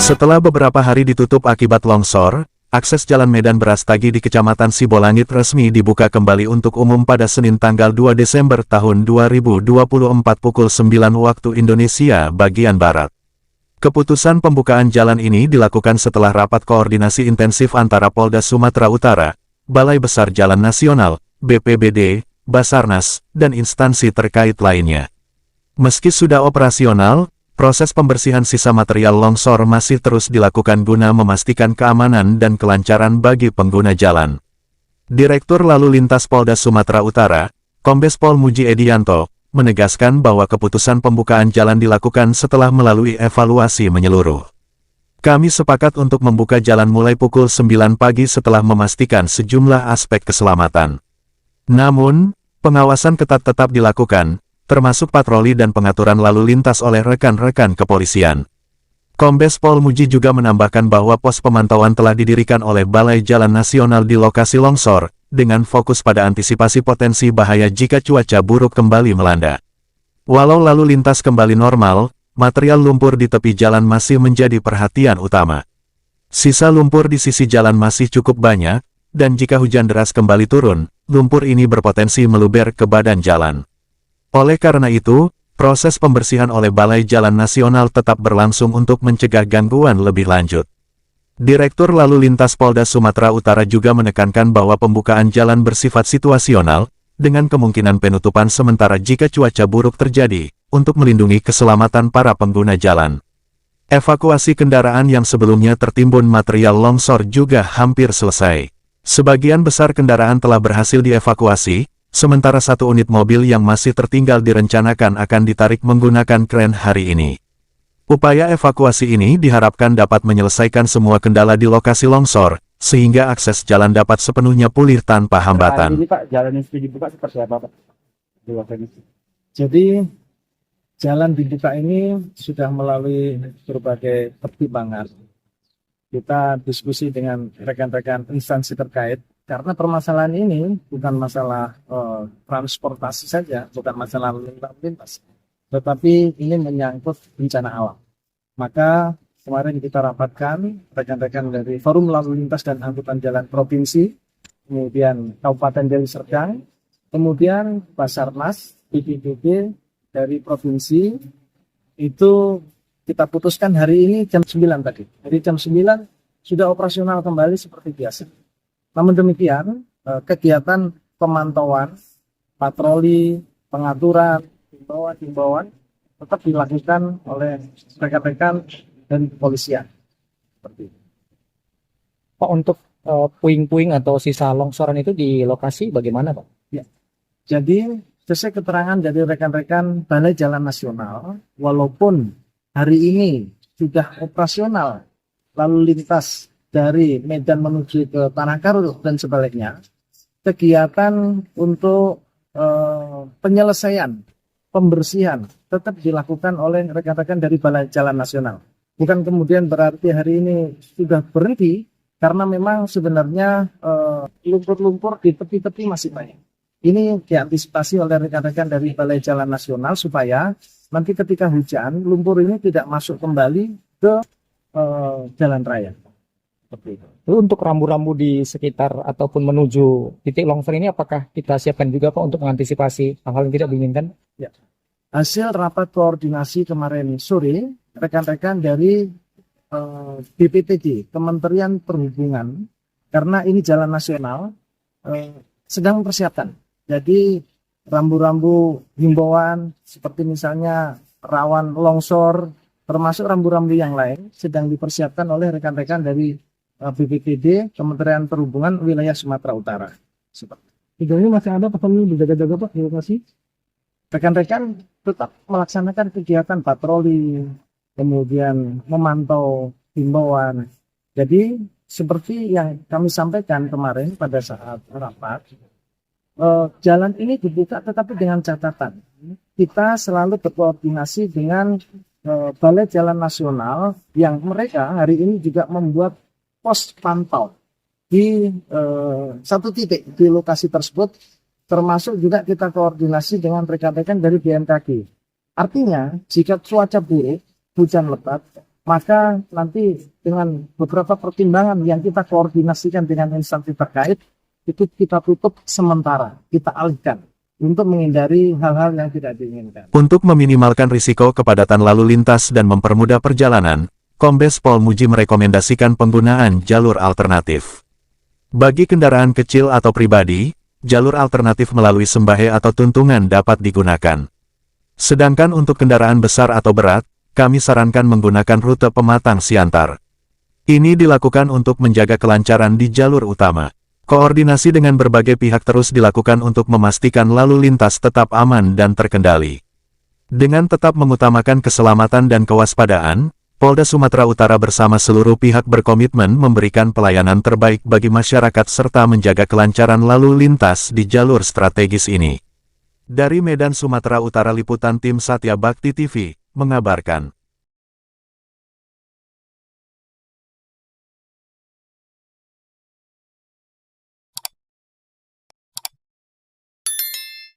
Setelah beberapa hari ditutup akibat longsor, akses Jalan Medan Brastagi di Kecamatan Sibolangit resmi dibuka kembali untuk umum pada Senin tanggal 2 Desember tahun 2024 pukul 9 waktu Indonesia bagian Barat. Keputusan pembukaan jalan ini dilakukan setelah rapat koordinasi intensif antara Polda Sumatera Utara, Balai Besar Jalan Nasional, BPBD, Basarnas, dan instansi terkait lainnya. Meski sudah operasional, proses pembersihan sisa material longsor masih terus dilakukan guna memastikan keamanan dan kelancaran bagi pengguna jalan. Direktur Lalu Lintas Polda Sumatera Utara, Kombes Pol Muji Edianto, menegaskan bahwa keputusan pembukaan jalan dilakukan setelah melalui evaluasi menyeluruh. Kami sepakat untuk membuka jalan mulai pukul 9 pagi setelah memastikan sejumlah aspek keselamatan. Namun, pengawasan ketat tetap dilakukan, termasuk patroli dan pengaturan lalu lintas oleh rekan-rekan kepolisian. Kombes Pol Muji juga menambahkan bahwa pos pemantauan telah didirikan oleh Balai Jalan Nasional di lokasi longsor, dengan fokus pada antisipasi potensi bahaya jika cuaca buruk kembali melanda. Walau lalu lintas kembali normal, material lumpur di tepi jalan masih menjadi perhatian utama. Sisa lumpur di sisi jalan masih cukup banyak, dan jika hujan deras kembali turun, lumpur ini berpotensi meluber ke badan jalan. Oleh karena itu, proses pembersihan oleh Balai Jalan Nasional tetap berlangsung untuk mencegah gangguan lebih lanjut. Direktur Lalu Lintas Polda Sumatera Utara juga menekankan bahwa pembukaan jalan bersifat situasional, dengan kemungkinan penutupan sementara jika cuaca buruk terjadi, untuk melindungi keselamatan para pengguna jalan. Evakuasi kendaraan yang sebelumnya tertimbun material longsor juga hampir selesai. Sebagian besar kendaraan telah berhasil dievakuasi, sementara satu unit mobil yang masih tertinggal direncanakan akan ditarik menggunakan kren hari ini. Upaya evakuasi ini diharapkan dapat menyelesaikan semua kendala di lokasi longsor, sehingga akses jalan dapat sepenuhnya pulih tanpa hambatan. Ini Pak, jalan yang sudah dibuka seperti apa Pak? Jadi, jalan dibuka ini sudah melalui berbagai pertimbangan. Kita diskusi dengan rekan-rekan instansi terkait, karena permasalahan ini bukan masalah transportasi saja, bukan masalah lalu lintas, tetapi ini menyangkut bencana alam. Maka kemarin kita rapatkan rekan-rekan dari Forum Lalu Lintas dan Angkutan Jalan Provinsi, kemudian Kabupaten Deli Serdang, kemudian Basarnas, BPBD dari Provinsi, itu kita putuskan hari ini jam 9 tadi. Jadi jam 9 sudah operasional kembali seperti biasa. Namun demikian, kegiatan pemantauan, patroli, pengaturan, himbauan tetap dilakukan oleh rekan-rekan dan kepolisian. Seperti itu. Pak, untuk puing-puing atau sisa longsoran itu di lokasi bagaimana Pak? Ya. Jadi sesuai keterangan dari rekan-rekan Balai Jalan Nasional, walaupun hari ini sudah operasional lalu lintas dari Medan menuju ke Tanah Karo dan sebaliknya, kegiatan untuk penyelesaian, pembersihan tetap dilakukan oleh rekan-rekan dari Balai Jalan Nasional. Bukan kemudian berarti hari ini sudah berhenti, karena memang sebenarnya lumpur-lumpur di tepi-tepi masih banyak. Ini diantisipasi oleh rekan-rekan dari Balai Jalan Nasional supaya nanti ketika hujan, lumpur ini tidak masuk kembali ke jalan raya. Seperti itu. Untuk rambu-rambu di sekitar ataupun menuju titik longsor ini, apakah kita siapkan juga Pak untuk mengantisipasi hal-hal yang tidak diinginkan? Ya. Hasil rapat koordinasi kemarin sore, rekan-rekan dari BPTD, Kementerian Perhubungan, karena ini jalan nasional, sedang mempersiapkan. Jadi rambu-rambu himbauan seperti misalnya rawan longsor, termasuk rambu-rambu yang lain sedang dipersiapkan oleh rekan-rekan dari BPTD, Kementerian Perhubungan wilayah Sumatera Utara. Sejauh ini masih ada personil berjaga-jaga Pak di lokasi? Rekan-rekan tetap melaksanakan kegiatan patroli, kemudian memantau himbauan. Jadi seperti yang kami sampaikan kemarin pada saat rapat, jalan ini dibuka tetapi dengan catatan. Kita selalu berkoordinasi dengan Balai Jalan Nasional yang mereka hari ini juga membuat pos pantau di satu titik di lokasi tersebut, termasuk juga kita koordinasi dengan rekan-rekan dari BMKG. Artinya, jika cuaca buruk, hujan lebat, maka nanti dengan beberapa pertimbangan yang kita koordinasikan dengan instansi terkait, itu kita tutup sementara, kita alihkan untuk menghindari hal-hal yang tidak diinginkan. Untuk meminimalkan risiko kepadatan lalu lintas dan mempermudah perjalanan, Kombes Pol Muji merekomendasikan penggunaan jalur alternatif. Bagi kendaraan kecil atau pribadi, jalur alternatif melalui Sembahe atau Tuntungan dapat digunakan. Sedangkan untuk kendaraan besar atau berat, kami sarankan menggunakan rute Pematang Siantar. Ini dilakukan untuk menjaga kelancaran di jalur utama. Koordinasi dengan berbagai pihak terus dilakukan untuk memastikan lalu lintas tetap aman dan terkendali. Dengan tetap mengutamakan keselamatan dan kewaspadaan, Polda Sumatera Utara bersama seluruh pihak berkomitmen memberikan pelayanan terbaik bagi masyarakat serta menjaga kelancaran lalu lintas di jalur strategis ini. Dari Medan, Sumatera Utara, liputan tim Satya Bakti TV mengabarkan.